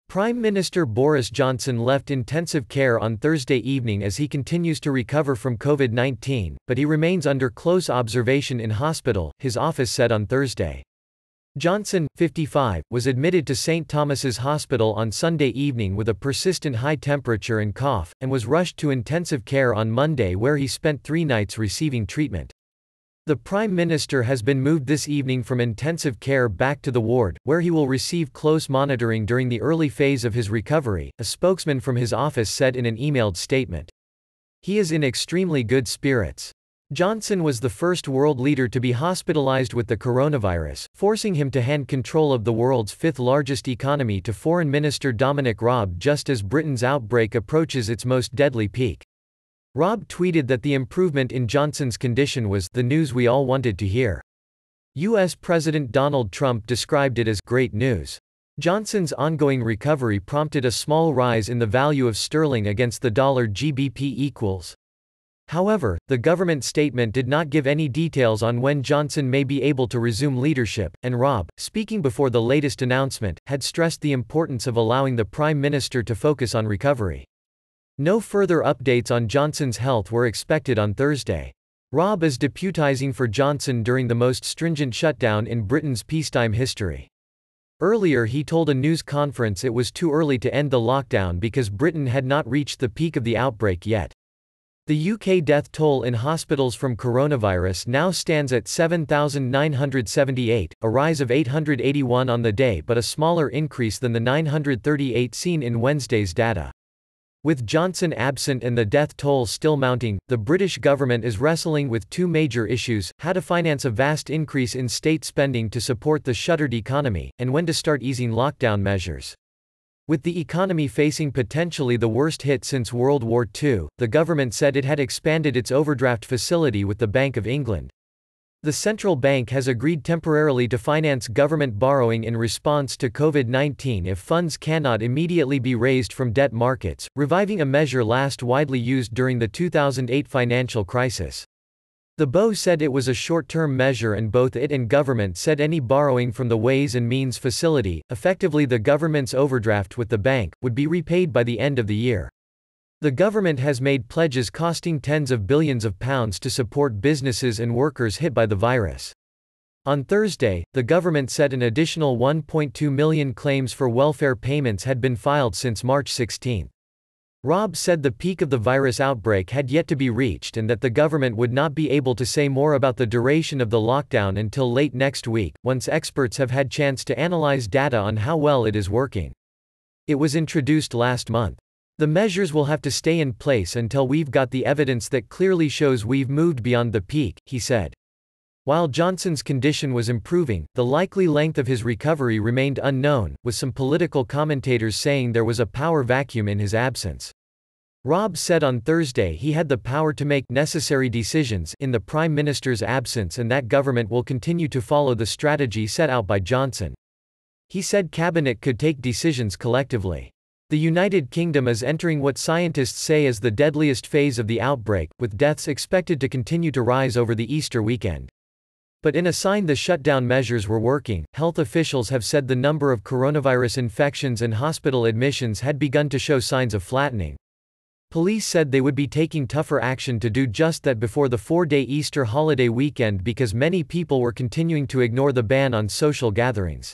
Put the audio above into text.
Prime Minister Boris Johnson left intensive care on Thursday evening as he continues to recover from COVID-19, but he remains under close observation in hospital, his office said on Thursday. Johnson, 55, was admitted to St. Thomas's Hospital on Sunday evening with a persistent high temperature and cough, and was rushed to intensive care on Monday where he spent 3 nights receiving treatment. The Prime Minister has been moved this evening from intensive care back to the ward, where he will receive close monitoring during the early phase of his recovery, a spokesman from his office said in an emailed statement. He is in extremely good spirits. Johnson was the first world leader to be hospitalized with the coronavirus, forcing him to hand control of the world's 5th largest economy to Foreign Minister Dominic Raab just as Britain's outbreak approaches its most deadly peak. Raab tweeted that the improvement in Johnson's condition was the news we all wanted to hear. U.S. President Donald Trump described it as great news. Johnson's ongoing recovery prompted a small rise in the value of sterling against the dollar GBP equals. However, the government statement did not give any details on when Johnson may be able to resume leadership, and Raab, speaking before the latest announcement, had stressed the importance of allowing the Prime Minister to focus on recovery. No further updates on Johnson's health were expected on Thursday. Raab is deputizing for Johnson during the most stringent shutdown in Britain's peacetime history. Earlier he told a news conference it was too early to end the lockdown because Britain had not reached the peak of the outbreak yet. The UK death toll in hospitals from coronavirus now stands at 7,978, a rise of 881 on the day but a smaller increase than the 938 seen in Wednesday's data. With Johnson absent and the death toll still mounting, the British government is wrestling with 2 major issues: how to finance a vast increase in state spending to support the shuttered economy, and when to start easing lockdown measures. With the economy facing potentially the worst hit since World War II, the government said it had expanded its overdraft facility with the Bank of England. The central bank has agreed temporarily to finance government borrowing in response to COVID-19 if funds cannot immediately be raised from debt markets, reviving a measure last widely used during the 2008 financial crisis. The BoE said it was a short-term measure and both it and government said any borrowing from the Ways and Means facility, effectively the government's overdraft with the bank, would be repaid by the end of the year. The government has made pledges costing tens of billions of pounds to support businesses and workers hit by the virus. On Thursday, the government said an additional 1.2 million claims for welfare payments had been filed since March 16. Raab said the peak of the virus outbreak had yet to be reached and that the government would not be able to say more about the duration of the lockdown until late next week, once experts have had chance to analyze data on how well it is working. It was introduced last month. The measures will have to stay in place until we've got the evidence that clearly shows we've moved beyond the peak, he said. While Johnson's condition was improving, the likely length of his recovery remained unknown, with some political commentators saying there was a power vacuum in his absence. Raab said on Thursday he had the power to make necessary decisions in the Prime Minister's absence and that government will continue to follow the strategy set out by Johnson. He said cabinet could take decisions collectively. The United Kingdom is entering what scientists say is the deadliest phase of the outbreak, with deaths expected to continue to rise over the Easter weekend. But in a sign the shutdown measures were working, health officials have said the number of coronavirus infections and hospital admissions had begun to show signs of flattening. Police said they would be taking tougher action to do just that before the 4-day Easter holiday weekend because many people were continuing to ignore the ban on social gatherings.